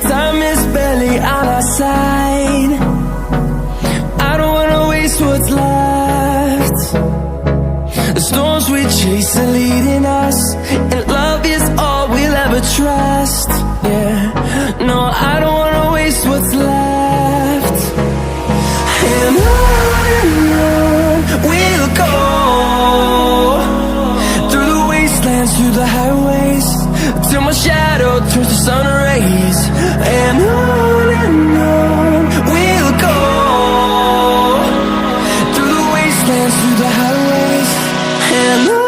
time is barely on our side. I don't wanna waste what's left. The storms we chase are leading us, and love is all we'll ever trust. Yeah, no, I don't wanna waste what's left. And on we'll go, through the wastelands, through the highways, till my shadow turns to sun rays. And on we'll go, through the wastelands, through the highways, and on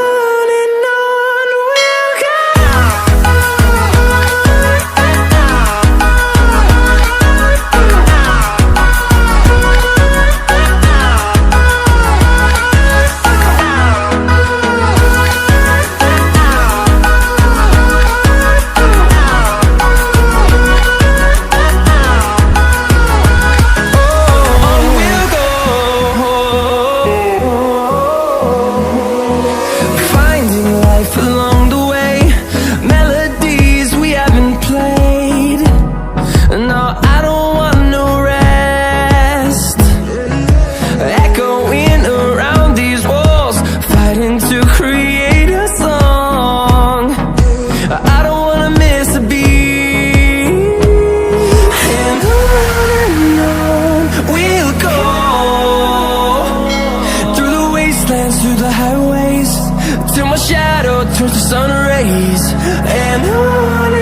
we'll go. Through the highways, till my shadow turns to sun rays. And on